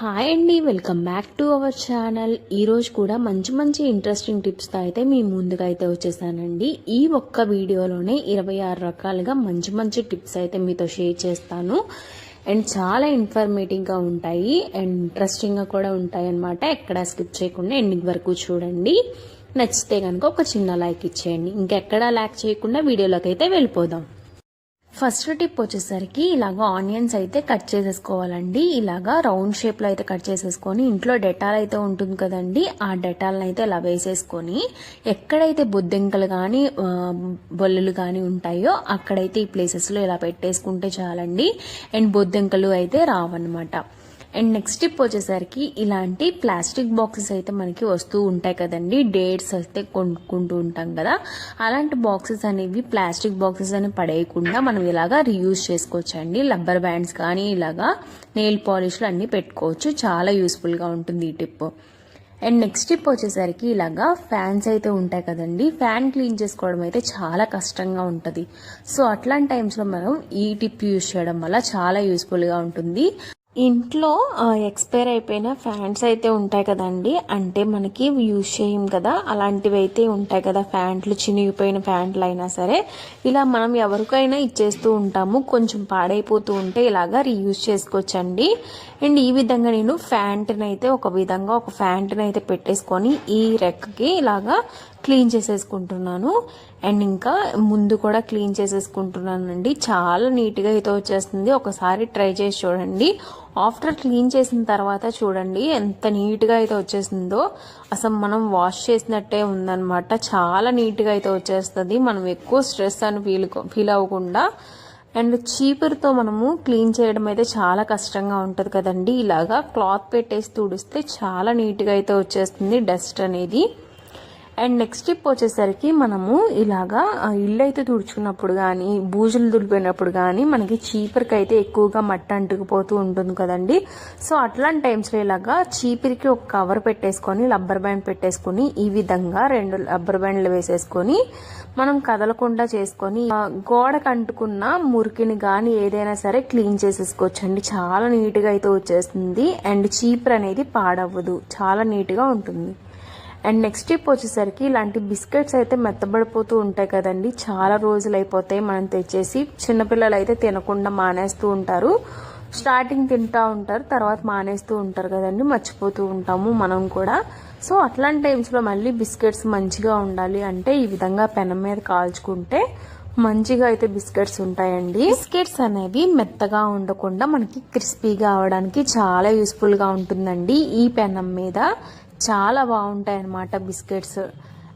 Hi అండి, welcome back to our channel. ఈరోజు కూడా మంచి ఇంట్రెస్టింగ్ టిప్స్తో అయితే మీ ముందుగా అయితే వచ్చేసానండి. ఈ ఒక్క వీడియోలోనే 26 రకాలుగా మంచి టిప్స్ అయితే మీతో షేర్ చేస్తాను. అండ్ చాలా ఇన్ఫర్మేటివ్గా ఉంటాయి అండ్ ఇంట్రెస్టింగ్గా కూడా ఉంటాయి అన్నమాట. ఎక్కడా స్కిప్ చేయకుండా ఎండింగ్ వరకు చూడండి. నచ్చితే కనుక ఒక చిన్న లైక్ ఇచ్చేయండి. ఇంకెక్కడా లైక్ చేయకుండా వీడియోలోకి అయితే వెళ్ళిపోదాం. ఫస్ట్ టిప్ వచ్చేసరికి ఇలాగా ఆనియన్స్ అయితే కట్ చేసేసుకోవాలండి. ఇలాగా రౌండ్ షేప్లో అయితే కట్ చేసేసుకొని ఇంట్లో డెటాల్ అయితే ఉంటుంది కదండి, ఆ డెటాల్ని అయితే ఇలా వేసేసుకొని ఎక్కడైతే బొద్దింకలు కానీ బొల్లులు కానీ ఉంటాయో అక్కడైతే ఈ ప్లేసెస్లో ఇలా పెట్టేసుకుంటే చాలండి. అండ్ బొద్దింకలు అయితే రావన్నమాట. అండ్ నెక్స్ట్ టిప్ వచ్చేసరికి ఇలాంటి ప్లాస్టిక్ బాక్సెస్ అయితే మనకి వస్తూ ఉంటాయి కదండి, డేట్స్ అయితే కొనుక్కుంటూ ఉంటాం కదా. అలాంటి బాక్సెస్ అనేవి ప్లాస్టిక్ బాక్సెస్ అని పడేయకుండా మనం ఇలాగా రీయూజ్ చేసుకోవచ్చండి. రబ్బర్ బ్యాండ్స్ కానీ ఇలాగా నెయిల్ పాలిష్లు అన్నీ పెట్టుకోవచ్చు. చాలా యూస్ఫుల్గా ఉంటుంది ఈ టిప్. అండ్ నెక్స్ట్ టిప్ వచ్చేసరికి ఇలాగా ఫ్యాన్స్ అయితే ఉంటాయి కదండి, ఫ్యాన్ క్లీన్ చేసుకోవడం అయితే చాలా కష్టంగా ఉంటుంది. సో అట్లాంటి టైమ్స్లో మనం ఈ టిప్ యూజ్ చేయడం వల్ల చాలా యూస్ఫుల్గా ఉంటుంది. ఇంట్లో ఎక్స్పైర్ అయిపోయిన ఫ్యాన్స్ అయితే ఉంటాయి కదండి, అంటే మనకి యూజ్ చేయం కదా, అలాంటివి అయితే ఉంటాయి కదా, ఫ్యాంట్లు చినిగిపోయిన ఫ్యాంట్లు అయినా సరే ఇలా మనం ఎవరికైనా ఇచ్చేస్తూ ఉంటాము. కొంచెం పాడైపోతూ ఉంటే ఇలాగా రీయూజ్ చేసుకోవచ్చండి. అండ్ ఈ విధంగా నేను ఒక ఫ్యాంట్ని అయితే పెట్టేసుకొని ఈ రెక్కకి ఇలాగా క్లీన్ చేసేసుకుంటున్నాను. అండ్ ఇంకా ముందు కూడా క్లీన్ చేసేసుకుంటున్నానండి. చాలా నీట్గా అయితే వచ్చేస్తుంది. ఒకసారి ట్రై చేసి చూడండి. ఆఫ్టర్ క్లీన్ చేసిన తర్వాత చూడండి ఎంత నీట్గా అయితే వచ్చేసిందో. అసలు మనం వాష్ చేసినట్టే ఉందన్నమాట. చాలా నీట్గా అయితే వచ్చేస్తుంది. మనం ఎక్కువ స్ట్రెస్ అని ఫీల్ అవ్వకుండా. అండ్ చీపురుతో మనము క్లీన్ చేయడం అయితే చాలా కష్టంగా ఉంటుంది కదండి. ఇలాగా క్లాత్ పెట్టేసి తుడిస్తే చాలా నీట్గా అయితే వచ్చేస్తుంది డస్ట్ అనేది. అండ్ నెక్స్ట్ టిప్ వచ్చేసరికి మనము ఇలాగా ఇల్లు అయితే తుడుచుకున్నప్పుడు కానీ బూజులు దులిపోయినప్పుడు కానీ మనకి చీపురికి అయితే ఎక్కువగా మట్టి అంటుకుపోతూ ఉంటుంది కదండి. సో అట్లాంటి టైమ్స్లో ఇలాగా చీపురికి ఒక కవర్ పెట్టేసుకొని రబ్బర్ బ్యాండ్ పెట్టేసుకొని ఈ విధంగా 2 రబ్బర్ బ్యాండ్లు వేసేసుకొని మనం కదలకుండా చేసుకొని గోడకు అంటుకున్న మురికిని కానీ ఏదైనా సరే క్లీన్ చేసేసుకోవచ్చండి. చాలా నీట్గా అయితే వచ్చేస్తుంది. అండ్ చీపురు అనేది పాడవ్వదు, చాలా నీట్గా ఉంటుంది. అండ్ నెక్స్ట్ టిప్ వచ్చేసరికి ఇలాంటి బిస్కెట్స్ అయితే మెత్తబడిపోతూ ఉంటాయి కదండి, చాలా రోజులు అయిపోతాయి మనం తెచ్చేసి. చిన్నపిల్లలు అయితే తినకుండా మానేస్తూ ఉంటారు. స్టార్టింగ్ తింటూ ఉంటారు, తర్వాత మానేస్తూ ఉంటారు కదండి, మర్చిపోతూ ఉంటాము మనం కూడా. సో అట్లాంటి టైమ్స్లో మళ్ళీ బిస్కెట్స్ మంచిగా ఉండాలి అంటే ఈ విధంగా పెనం మీద కాల్చుకుంటే మంచిగా అయితే బిస్కెట్స్ ఉంటాయండి. బిస్కెట్స్ అనేవి మెత్తగా ఉండకుండా మనకి క్రిస్పీగా అవడానికి చాలా యూస్ఫుల్గా ఉంటుందండి. ఈ పెనం మీద చాలా బాగుంటాయి అన్నమాట బిస్కెట్స్.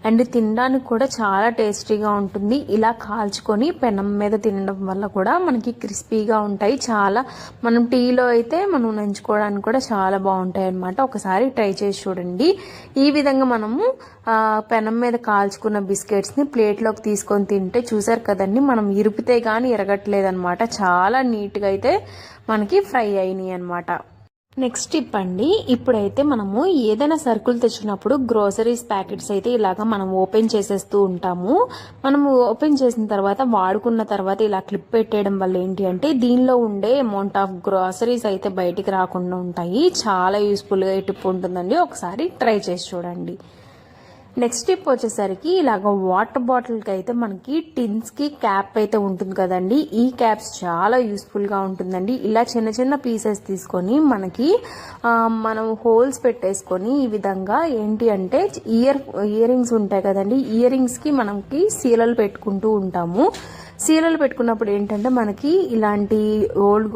అండ్ తినడానికి కూడా చాలా టేస్టీగా ఉంటుంది. ఇలా కాల్చుకొని పెనం మీద తినడం వల్ల కూడా మనకి క్రిస్పీగా ఉంటాయి. చాలా మనం టీలో అయితే మనం నంచుకోవడానికి కూడా చాలా బాగుంటాయి అన్నమాట. ఒకసారి ట్రై చేసి చూడండి. ఈ విధంగా మనము పెనం మీద కాల్చుకున్న బిస్కెట్స్ని ప్లేట్లోకి తీసుకొని తింటే చూసారు కదండి, మనం ఇరిపితే కానీ ఇరగట్లేదు అనమాట. చాలా నీట్గా అయితే మనకి ఫ్రై అయినాయి అనమాట. నెక్స్ట్ టిప్ అండి, ఇప్పుడైతే మనము ఏదైనా సరుకులు తెచ్చినప్పుడు గ్రోసరీస్ ప్యాకెట్స్ అయితే ఇలాగా మనం ఓపెన్ చేసేస్తూ ఉంటాము. మనము ఓపెన్ చేసిన తర్వాత వాడుకున్న తర్వాత ఇలా క్లిప్ పెట్టేయడం వల్ల ఏంటి అంటే దీనిలో ఉండే అమౌంట్ ఆఫ్ గ్రోసరీస్ అయితే బయటికి రాకుండా ఉంటాయి. చాలా యూస్ఫుల్గా ఈ టిప్ ఉంటుందండి. ఒకసారి ట్రై చేసి చూడండి. నెక్స్ట్ టిప్ వచ్చేసరికి ఇలాగ వాటర్ బాటిల్కి అయితే మనకి టిన్స్కి క్యాప్ అయితే ఉంటుంది కదండి, ఈ క్యాప్స్ చాలా యూస్ఫుల్గా ఉంటుందండి. ఇలా చిన్న పీసెస్ తీసుకొని మనకి మనం హోల్స్ పెట్టేసుకొని ఈ విధంగా ఏంటి అంటే ఇయర్ రింగ్స్ ఉంటాయి కదండి, ఇయర్ రింగ్స్కి మనకి సీలలు పెట్టుకుంటూ ఉంటాము. సీలలు పెట్టుకున్నప్పుడు ఏంటంటే మనకి ఇలాంటి రోల్డ్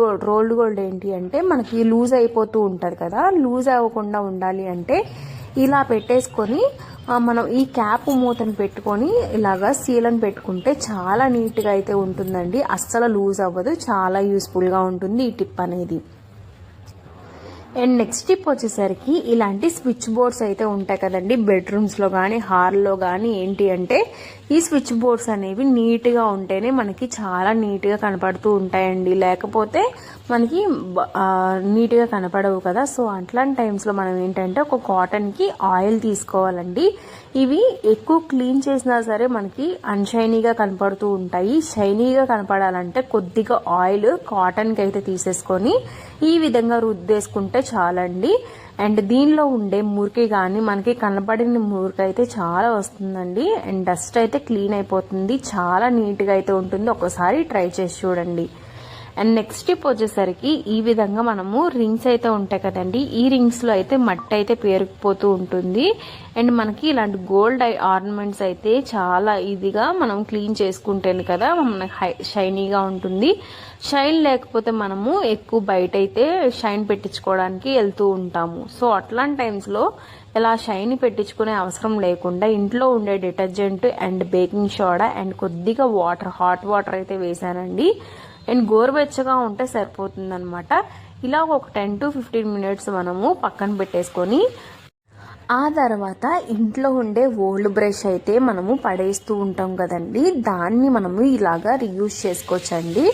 గోల్డ్ ఏంటి అంటే మనకి లూజ్ అయిపోతూ ఉంటుంది కదా, లూజ్ అవ్వకుండా ఉండాలి అంటే ఇలా పెట్టేసుకొని మనం ఈ క్యాప్ మూతను పెట్టుకొని ఇలాగా సీలను పెట్టుకుంటే చాలా నీట్గా అయితే ఉంటుందండి. అస్సలు లూజ్ అవ్వదు, చాలా యూస్ఫుల్గా ఉంటుంది ఈ టిప్ అనేది. అండ్ నెక్స్ట్ టిప్ వచ్చేసరికి ఇలాంటి స్విచ్ బోర్డ్స్ అయితే ఉంటాయి కదండి బెడ్రూమ్స్లో కానీ హాల్లో కానీ ఏంటి అంటే ఈ స్విచ్ బోర్డ్స్ అనేవి నీట్గా ఉంటేనే మనకి చాలా నీట్గా కనపడుతూ ఉంటాయండి, లేకపోతే మనకి నీట్గా కనపడవు కదా. సో అట్లాంటి టైమ్స్లో మనం ఏంటంటే ఒక కాటన్కి ఆయిల్ తీసుకోవాలండి. ఇవి ఎక్కువ క్లీన్ చేసినా సరే మనకి అన్షైనీగా కనపడుతూ ఉంటాయి. షైనీగా కనపడాలంటే కొద్దిగా ఆయిల్ కాటన్కి అయితే తీసేసుకొని ఈ విధంగా రుద్దేసుకుంటే చాలండి. అండ్ దీనిలో ఉండే మురికి కానీ మనకి కనబడిన మురికి అయితే చాలా వస్తుందండి. అండ్ డస్ట్ అయితే క్లీన్ అయిపోతుంది, చాలా నీట్గా అయితే ఉంటుంది. ఒకసారి ట్రై చేసి చూడండి. అండ్ నెక్స్ట్ టిప్ వచ్చేసరికి ఈ విధంగా మనము రింగ్స్ అయితే ఉంటాయి కదండి, ఈ రింగ్స్ లో అయితే మట్టి అయితే పేరుకుపోతూ ఉంటుంది. అండ్ మనకి ఇలాంటి గోల్డ్ ఆర్నమెంట్స్ అయితే చాలా ఈజీగా మనం క్లీన్ చేసుకుంటేనే కదా మనకి షైనీగా ఉంటుంది. షైన్ లేకపోతే మనము ఎక్కువ బయట అయితే షైన్ పెట్టించుకోవడానికి వెళ్తూ ఉంటాము. సో అట్లాంటి టైమ్స్లో ఇలా షైన్ పెట్టించుకునే అవసరం లేకుండా ఇంట్లో ఉండే detergent and baking soda and కొద్దిగా వాటర్, హాట్ వాటర్ అయితే వేసానండి. అండ్ గోరువెచ్చగా ఉంటే సరిపోతుంది అనమాట. ఇలా ఒక 10 to 15 minutes మనము పక్కన పెట్టేసుకొని ఆ తర్వాత ఇంట్లో ఉండే ఓల్డ్ బ్రష్ అయితే మనము పడేస్తూ ఉంటాం కదండి, దాన్ని మనము ఇలాగా రీయూజ్ చేసుకోవచ్చండి.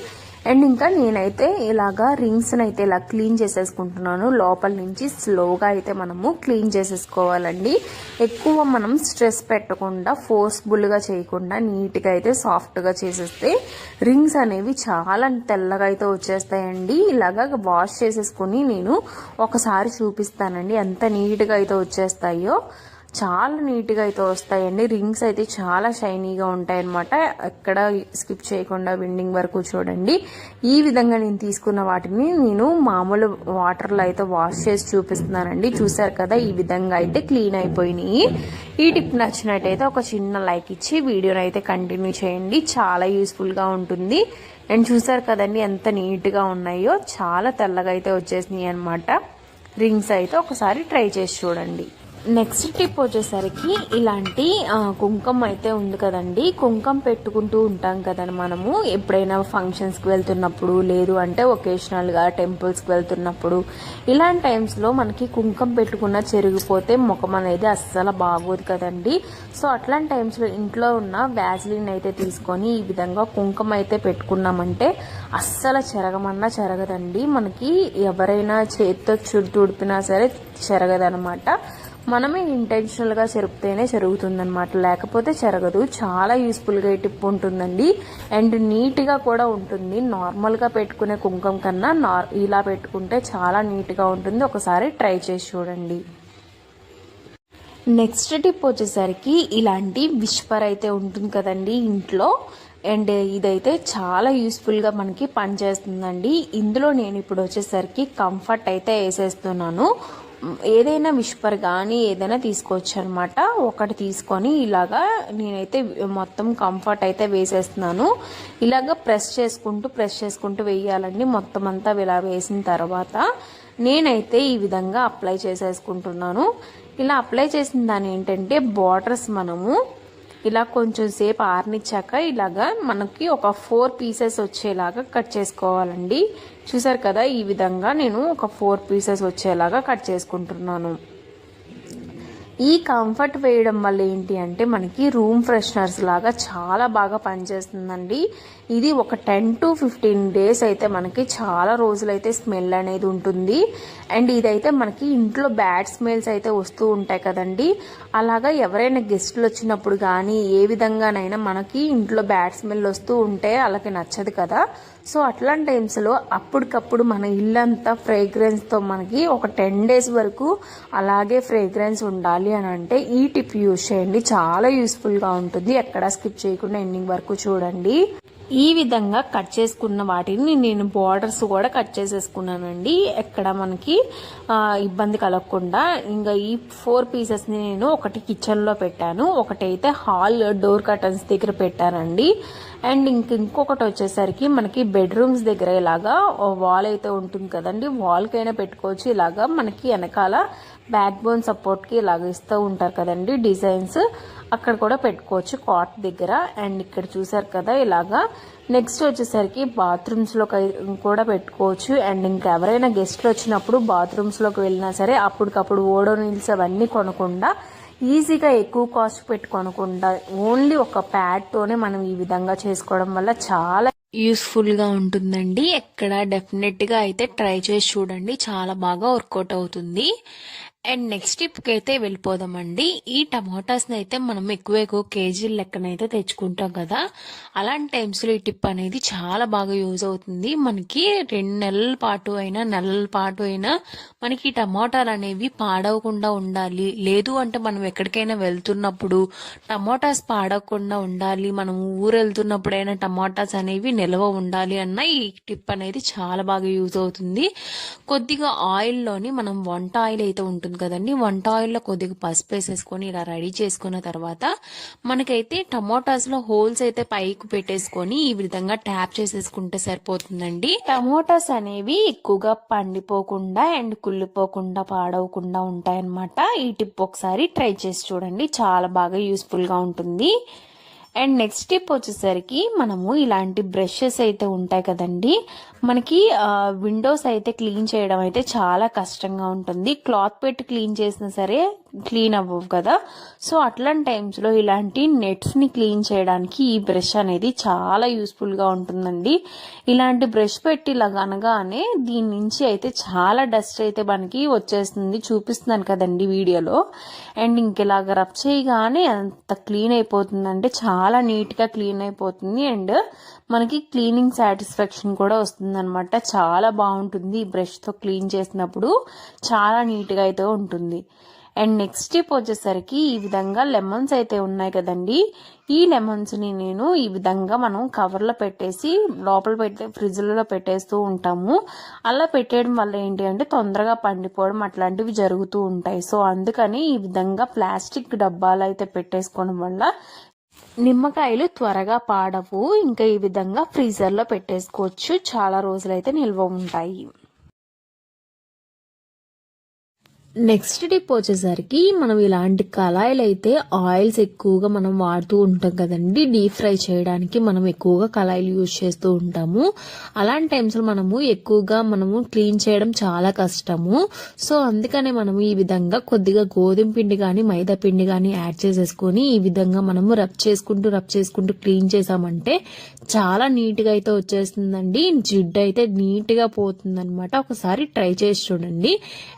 అండ్ ఇంకా నేనైతే ఇలాగా రింగ్స్ అయితే ఇలా క్లీన్ చేసేసుకుంటున్నాను. లోపల నుంచి స్లోగా అయితే మనము క్లీన్ చేసేసుకోవాలండి. ఎక్కువ మనం స్ట్రెస్ పెట్టకుండా, ఫోర్స్ఫుల్గా చేయకుండా నీట్గా అయితే సాఫ్ట్గా చేసేస్తే రింగ్స్ అనేవి చాలా తెల్లగా అయితే వచ్చేస్తాయండి. ఇలాగా వాష్ చేసేసుకుని నేను ఒకసారి చూపిస్తానండి ఎంత నీట్గా అయితే వచ్చేస్తాయో. చాలా నీట్గా అయితే వస్తాయండి. రింగ్స్ అయితే చాలా షైనీగా ఉంటాయన్నమాట. ఎక్కడ స్కిప్ చేయకుండా విండింగ్ వరకు చూడండి. ఈ విధంగా నేను తీసుకున్న వాటిని నేను మామూలు వాటర్లో అయితే వాష్ చేసి చూపిస్తున్నానండి. చూసారు కదా, ఈ విధంగా అయితే క్లీన్ అయిపోయినాయి. ఈ టిప్ నచ్చినట్టయితే ఒక చిన్న లైక్ ఇచ్చి వీడియోని అయితే కంటిన్యూ చేయండి, చాలా యూస్ఫుల్గా ఉంటుంది. అండ్ చూసారు కదండి ఎంత నీట్గా ఉన్నాయో, చాలా తెల్లగా అయితే వచ్చేసినాయి అనమాట రింగ్స్ అయితే. ఒకసారి ట్రై చేసి చూడండి. నెక్స్ట్ టిప్ వచ్చేసరికి ఇలాంటి కుంకుమ అయితే ఉంది కదండి, కుంకుమ పెట్టుకుంటూ ఉంటాం కదండి మనము ఎప్పుడైనా ఫంక్షన్స్కి వెళ్తున్నప్పుడు, లేదు అంటే ఒకేషనల్గా టెంపుల్స్కి వెళ్తున్నప్పుడు. ఇలాంటి టైమ్స్లో మనకి కుంకుమ పెట్టుకున్న చెరిగిపోతే ముఖం అనేది అస్సలు బాగోదు కదండి. సో అట్లాంటి టైమ్స్లో ఇంట్లో ఉన్న వ్యాజ్లిన్ అయితే తీసుకొని ఈ విధంగా కుంకుమ అయితే పెట్టుకున్నామంటే అస్సలు చెరగమన్నా చెరగదండి. మనకి ఎవరైనా చేతితో తుడిపినా సరే చెరగదనమాట. మనమే ఇంటెన్షనల్గా చెరిపితేనే జరుగుతుందనమాట, లేకపోతే చెరగదు. చాలా యూస్ఫుల్గా ఈ టిప్ ఉంటుందండి. అండ్ నీట్గా కూడా ఉంటుంది. నార్మల్గా పెట్టుకునే కుంకుమ కన్నా ఇలా పెట్టుకుంటే చాలా నీట్గా ఉంటుంది. ఒకసారి ట్రై చేసి చూడండి. నెక్స్ట్ టిప్ వచ్చేసరికి ఇలాంటి విస్పర్ అయితే ఉంటుంది కదండి ఇంట్లో. అండ్ ఇదైతే చాలా యూస్ఫుల్గా మనకి పనిచేస్తుందండి. ఇందులో నేను ఇప్పుడు వచ్చేసరికి కంఫర్ట్ అయితే వేసేస్తున్నాను. ఏదైనా విస్పర్ కానీ ఏదైనా తీసుకోవచ్చు అనమాట. ఒకటి తీసుకొని ఇలాగా నేనైతే మొత్తం కంఫర్ట్ అయితే వేసేస్తున్నాను. ఇలాగా ప్రెస్ చేసుకుంటూ వేయాలండి. మొత్తం అంతా ఇలా వేసిన తర్వాత నేనైతే ఈ విధంగా అప్లై చేసేసుకుంటున్నాను. ఇలా అప్లై చేసిన దాని ఏంటంటే బార్డర్స్ మనము ఇలా కొంచెం సేపు ఆరనిచ్చాక ఇలాగా మనకి ఒక 4 pieces వచ్చేలాగా కట్ చేసుకోవాలండి. చూసారు కదా, ఈ విధంగా నేను ఒక 4 pieces వచ్చేలాగా కట్ చేసుకుంటున్నాను. ఈ కంఫర్ట్ వేయడం వల్ల ఏంటి అంటే మనకి రూమ్ ఫ్రెషనర్స్ లాగా చాలా బాగా పనిచేస్తుందండి. ఇది ఒక 10 to 15 days అయితే మనకి చాలా రోజులైతే స్మెల్ అనేది ఉంటుంది. అండ్ ఇదైతే మనకి ఇంట్లో బ్యాడ్ స్మెల్స్ అయితే వస్తూ ఉంటాయి కదండి, అలాగా ఎవరైనా గెస్టులు వచ్చినప్పుడు కానీ ఏ విధంగానైనా మనకి ఇంట్లో బ్యాడ్ స్మెల్ వస్తూ ఉంటే వాళ్ళకి నచ్చదు కదా. సో అట్లాంటి టైమ్స్లో అప్పటికప్పుడు మన ఇల్లంతా ఫ్రేగ్రెన్స్తో మనకి ఒక 10 days వరకు అలాగే ఫ్రేగ్రెన్స్ ఉండాలి అని అంటే ఈ టిప్ యూజ్ చేయండి. చాలా యూస్ఫుల్గా ఉంటుంది. ఎక్కడా స్కిప్ చేయకుండా ఎండింగ్ వరకు చూడండి. ఈ విధంగా కట్ చేసుకున్న వాటిని నేను బార్డర్స్ కూడా కట్ చేసేసుకున్నానండి, ఎక్కడ మనకి ఇబ్బంది కలగకుండా. ఇంకా ఈ 4 pieces-ని నేను ఒకటి కిచెన్లో పెట్టాను, ఒకటైతే హాల్ డోర్ కర్టన్స్ దగ్గర పెట్టానండి. అండ్ ఇంకొకటి వచ్చేసరికి మనకి బెడ్రూమ్స్ దగ్గర ఇలాగా వాల్ అయితే ఉంటుంది కదండి, వాల్కైనా పెట్టుకోవచ్చు. ఇలాగా మనకి వెనకాల బ్యాక్ బోన్ సపోర్ట్కి ఇలాగ ఇస్తూ ఉంటారు కదండి డిజైన్స్, అక్కడ కూడా పెట్టుకోవచ్చు కాట్ దగ్గర. అండ్ ఇక్కడ చూసారు కదా ఇలాగా. నెక్స్ట్ వచ్చేసరికి బాత్రూమ్స్లో కూడా పెట్టుకోవచ్చు. అండ్ ఇంకెవరైనా గెస్ట్లు వచ్చినప్పుడు బాత్రూమ్స్లోకి వెళ్ళినా సరే అప్పటికప్పుడు ఓడోనిల్స్ అవన్నీ కొనకుండా ఈజీగా ఎక్కువ కాస్ట్ పెట్టుకోనకుండా ఓన్లీ ఒక ప్యాడ్తోనే మనం ఈ విధంగా చేసుకోవడం వల్ల చాలా యూస్ఫుల్గా ఉంటుందండి. ఎక్కడ డెఫినెట్గా అయితే ట్రై చేసి చూడండి, చాలా బాగా వర్కౌట్ అవుతుంది. అండ్ నెక్స్ట్ టిప్కి అయితే వెళ్ళిపోదామండి. ఈ టమాటాస్ని అయితే మనం ఎక్కువ కేజీల లెక్కనైతే తెచ్చుకుంటాం కదా, అలాంటి టైమ్స్లో ఈ టిప్ అనేది చాలా బాగా యూజ్ అవుతుంది. మనకి 2 నెలల పాటు అయినా నెలల పాటు అయినా మనకి టమాటాలు అనేవి పాడవకుండా ఉండాలి, లేదు అంటే మనం ఎక్కడికైనా వెళ్తున్నప్పుడు టమాటాస్ పాడవకుండా ఉండాలి, మనం ఊరు వెళ్తున్నప్పుడైనా టమాటాస్ అనేవి నిల్వ ఉండాలి అన్న ఈ టిప్ అనేది చాలా బాగా యూజ్ అవుతుంది. కొద్దిగా ఆయిల్లోని మనం వంట ఆయిల్ అయితే ఉంటుంది కదండి, వంట ఆయిల్లో కొద్దిగా పసుపు వేసేసుకొని ఇలా రెడీ చేసుకున్న తర్వాత మనకైతే టమోటాస్ లో హోల్స్ అయితే పైకి పెట్టేసుకొని ఈ విధంగా ట్యాప్ చేసేసుకుంటే సరిపోతుందండి. టమోటాస్ అనేవి ఎక్కువగా పండిపోకుండా అండ్ కుళ్ళిపోకుండా పాడవకుండా ఉంటాయన్నమాట. ఈ టిప్ ఒకసారి ట్రై చేసి చూడండి, చాలా బాగా యూస్ఫుల్ గా ఉంటుంది. అండ్ నెక్స్ట్ టిప్ వచ్చేసరికి మనము ఇలాంటి బ్రషెస్ అయితే ఉంటాయి కదండి, మనకి విండోస్ అయితే క్లీన్ చేయడం అయితే చాలా కష్టంగా ఉంటుంది. క్లాత్ పెట్టి క్లీన్ చేసినా సరే క్లీన్ అవ్వవు కదా, సో అట్లాంటి టైమ్స్లో ఇలాంటి నెట్స్ని క్లీన్ చేయడానికి ఈ బ్రష్ అనేది చాలా యూస్ఫుల్గా ఉంటుందండి. ఇలాంటి బ్రష్ పెట్టి ఇలాగ అనగానే దీని నుంచి అయితే చాలా డస్ట్ అయితే మనకి వచ్చేస్తుంది, చూపిస్తున్నాను కదండి వీడియోలో. అండ్ ఇంకెలాగ రబ్ చేయగానే అంత క్లీన్ అయిపోతుందంటే చాలా నీట్గా క్లీన్ అయిపోతుంది. అండ్ మనకి క్లీనింగ్ సాటిస్ఫాక్షన్ కూడా వస్తుంది అనమాట. చాలా బాగుంటుంది ఈ బ్రష్తో క్లీన్ చేసినప్పుడు, చాలా నీట్గా అయితే ఉంటుంది. అండ్ నెక్స్ట్ టిప్ వచ్చేసరికి ఈ విధంగా లెమన్స్ అయితే ఉన్నాయి కదండి, ఈ లెమన్స్ని నేను ఈ విధంగా మనం కవర్లో పెట్టేసి లోపల ఫ్రిడ్జ్లో పెట్టేస్తూ ఉంటాము. అలా పెట్టేయడం వల్ల ఏంటి అంటే తొందరగా పండిపోవడం అట్లాంటివి జరుగుతూ ఉంటాయి. సో అందుకని ఈ విధంగా ప్లాస్టిక్ డబ్బాలు అయితే పెట్టేసుకోవడం వల్ల నిమ్మకాయలు త్వరగా పాడవు. ఇంకా ఈ విధంగా ఫ్రీజర్లో పెట్టేసుకోవచ్చు, చాలా రోజులైతే నిల్వ ఉంటాయి. నెక్స్ట్ టిప్ వచ్చేసరికి మనం ఇలాంటి కళాయిలు అయితే ఆయిల్స్ ఎక్కువగా మనం వాడుతూ ఉంటాం కదండి, డీప్ ఫ్రై చేయడానికి మనం ఎక్కువగా కళాయిలు యూజ్ చేస్తూ ఉంటాము. అలాంటి టైమ్స్లో మనము ఎక్కువగా క్లీన్ చేయడం చాలా కష్టము. సో అందుకనే మనము ఈ విధంగా కొద్దిగా గోధుమ పిండి కానీ మైదా పిండి కానీ యాడ్ చేసేసుకొని ఈ విధంగా మనము రబ్ చేసుకుంటూ క్లీన్ చేసామంటే చాలా నీట్గా అయితే వచ్చేస్తుందండి. జిడ్డు అయితే నీట్గా పోతుందన్నమాట. ఒకసారి ట్రై చేసి చూడండి.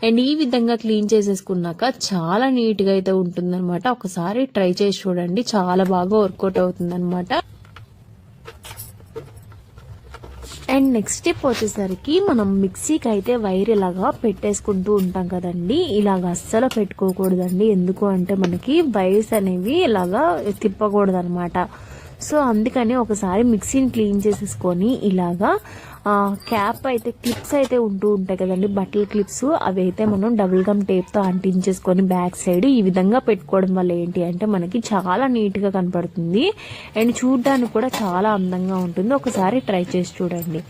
అండ్ ఈ విధంగా క్లీన్ చేసేసుకున్నాక చాలా నీట్గా అయితే ఉంటుందన్నమాట. ఒకసారి ట్రై చేసి చూడండి, చాలా బాగా వర్కౌట్ అవుతుందన్నమాట. అండ్ నెక్స్ట్ స్టెప్ వచ్చేసరికి మనం మిక్సీకి అయితే వైర్ ఇలాగా పెట్టేసుకుంటూ ఉంటాం కదండి, ఇలాగ అస్సలు పెట్టుకోకూడదండి. ఎందుకు అంటే మనకి వైర్స్ అనేవి ఇలాగా తిప్పకూడదు అనమాట. సో అందుకని ఒకసారి మిక్సీని క్లీన్ చేసేసుకొని ఇలాగా క్యాప్ అయితే క్లిప్స్ అయితే ఉంటూ ఉంటాయి కదండి, బట్టల క్లిప్స్, అవి అయితే మనం డబుల్ గమ్ టేప్తో అంటించేసుకొని బ్యాక్ సైడ్ ఈ విధంగా పెట్టుకోవడం వల్ల ఏంటి అంటే మనకి చాలా నీట్గా కనపడుతుంది అండ్ చూడడానికి కూడా చాలా అందంగా ఉంటుంది. ఒకసారి ట్రై చేసి చూడండి.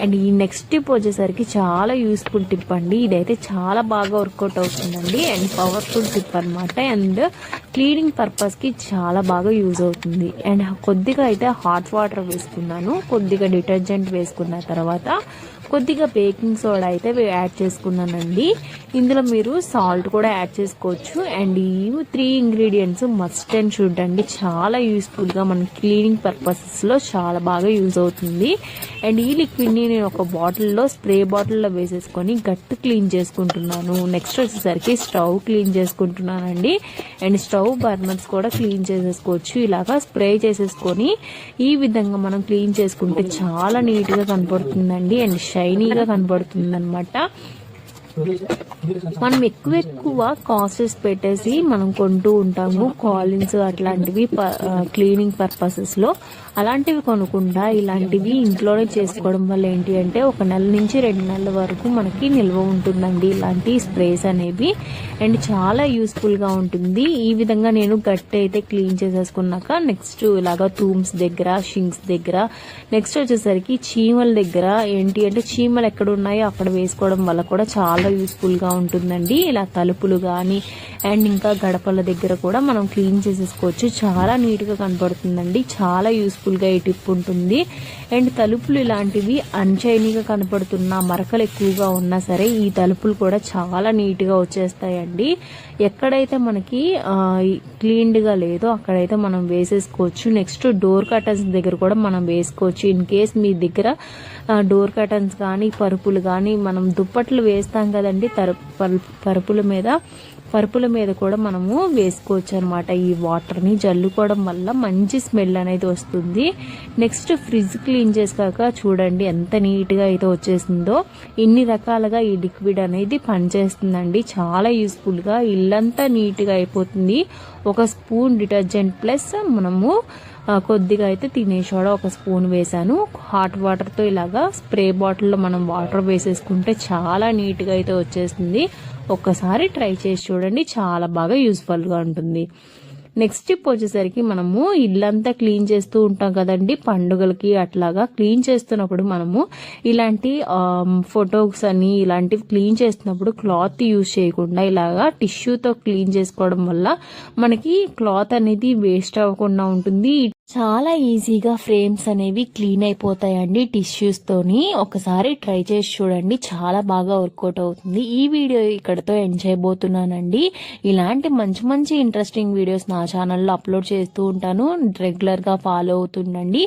అండ్ ఈ నెక్స్ట్ టిప్ వచ్చేసరికి చాలా యూస్ఫుల్ టిప్ అండి, ఇదైతే చాలా బాగా వర్కౌట్ అవుతుందండి అండ్ పవర్ఫుల్ టిప్ అనమాట. అండ్ క్లీనింగ్ పర్పస్కి చాలా బాగా యూజ్ అవుతుంది. అండ్ కొద్దిగా అయితే హాట్ వాటర్ వేసుకున్నాను, కొద్దిగా డిటర్జెంట్ వేసుకున్న తర్వాత కొద్దిగా బేకింగ్ సోడా అయితే యాడ్ చేసుకున్నానండి. ఇందులో మీరు సాల్ట్ కూడా యాడ్ చేసుకోవచ్చు. అండ్ ఈ 3 ఇంగ్రీడియంట్స్ మస్ట్ అండ్ షుడ్ అండి, చాలా యూస్ఫుల్గా మన క్లీనింగ్ పర్పసెస్లో చాలా బాగా యూజ్ అవుతుంది. అండ్ ఈ లిక్విడ్ని నేను ఒక బాటిల్లో స్ప్రే బాటిల్లో వేసేసుకొని గట్టి క్లీన్ చేసుకుంటున్నాను. నెక్స్ట్ వచ్చేసరికి స్టవ్ క్లీన్ చేసుకుంటున్నానండి. అండ్ స్టవ్ బర్నర్స్ కూడా క్లీన్ చేసేసుకోవచ్చు. ఇలాగా స్ప్రే చేసేసుకొని ఈ విధంగా మనం క్లీన్ చేసుకుంటే చాలా నీట్గా కనపడుతుందండి అండ్ షైనీగా కనబడుతుంది అనమాట. మనం ఎక్కువ కాస్టెస్ పెట్టేసి మనం కొంటూ ఉంటాము, కాలిన్స్ అట్లాంటివి క్లీనింగ్ పర్పసెస్ లో. అలాంటివి కొనకుండా ఇలాంటివి ఇంట్లోనే చేసుకోవడం వల్ల ఏంటి అంటే 1 నెల నుంచి 2 నెలల వరకు మనకి నిల్వ ఉంటుందండి ఇలాంటి స్ప్రేస్ అనేవి. అండ్ చాలా యూస్ఫుల్ గా ఉంటుంది. ఈ విధంగా నేను గట్టి అయితే క్లీన్ చేసేసుకున్నాక నెక్స్ట్ ఇలాగా టూమ్స్ దగ్గర, షింక్స్ దగ్గర, నెక్స్ట్ వచ్చేసరికి చీమల దగ్గర ఏంటి అంటే చీమలు ఎక్కడ ఉన్నాయో అక్కడ వేసుకోవడం వల్ల కూడా చాలా చాలా యూస్ఫుల్గా ఉంటుందండి. ఇలా తలుపులు కానీ అండ్ ఇంకా గడపల దగ్గర కూడా మనం క్లీన్ చేసేసుకోవచ్చు. చాలా నీట్గా కనపడుతుందండి. చాలా యూస్ఫుల్గా ఈ టిప్ ఉంటుంది. అండ్ తలుపులు ఇలాంటివి అన్షైనీగా కనపడుతున్న మరకలు ఎక్కువగా ఉన్నా సరే ఈ తలుపులు కూడా చాలా నీట్గా వచ్చేస్తాయండి. ఎక్కడైతే మనకి క్లీన్డ్గా లేదో అక్కడైతే మనం వేసేసుకోవచ్చు. నెక్స్ట్ డోర్ కర్టన్స్ దగ్గర కూడా మనం వేసుకోవచ్చు. ఇన్ కేస్ మీ దగ్గర డోర్ కర్టన్స్ కానీ పరుపులు కానీ మనం దుప్పట్లు వేస్తాం కదండి పరుపుల మీద కూడా మనము వేసుకోవచ్చు అనమాట. ఈ వాటర్ని జల్లుకోవడం వల్ల మంచి స్మెల్ అనేది వస్తుంది. నెక్స్ట్ ఫ్రిడ్జ్ క్లీన్ చేసాక చూడండి ఎంత నీట్గా అయితే వచ్చేసిందో. ఇన్ని రకాలుగా ఈ లిక్విడ్ అనేది పనిచేస్తుందండి. చాలా యూస్ఫుల్గా ఇల్లంతా నీట్గా అయిపోతుంది. ఒక స్పూన్ డిటర్జెంట్ ప్లస్ మనము కొద్దిగా అయితే తినే సోడా ఒక స్పూన్ వేసాను. హాట్ వాటర్తో ఇలాగా స్ప్రే బాటిల్లో మనం వాటర్ వేసేసుకుంటే చాలా నీట్గా అయితే వచ్చేస్తుంది. ఒక్కసారి ట్రై చేసి చూడండి, చాలా బాగా యూస్ఫుల్గా ఉంటుంది. నెక్స్ట్ టిప్ వచ్చేసరికి మనము ఇల్లంతా క్లీన్ చేస్తూ ఉంటాం కదండి పండుగలకి. అట్లాగా క్లీన్ చేస్తున్నప్పుడు మనము ఇలాంటి ఫొటోస్ అని ఇలాంటివి క్లీన్ చేస్తున్నప్పుడు క్లాత్ యూజ్ చేయకుండా ఇలాగా టిష్యూతో క్లీన్ చేసుకోవడం వల్ల మనకి క్లాత్ అనేది వేస్ట్ అవ్వకుండా ఉంటుంది. చాలా ఈజీగా ఫ్రేమ్స్ అనేవి క్లీన్ అయిపోతాయండి టిష్యూస్ తోని. ఒకసారి ట్రై చేసి చూడండి, చాలా బాగా వర్కౌట్ అవుతుంది. ఈ వీడియో ఇక్కడతో ఎండ్ చేయబోతున్నానండి. ఇలాంటి మంచి మంచి ఇంట్రెస్టింగ్ వీడియోస్ నా ఛానల్లో అప్లోడ్ చేస్తూ ఉంటాను. రెగ్యులర్ గా ఫాలో అవుతుండండి.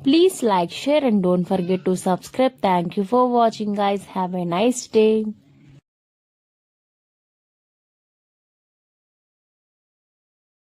Please like, share and don't forget to subscribe. Thank you for watching guys. Have a nice day.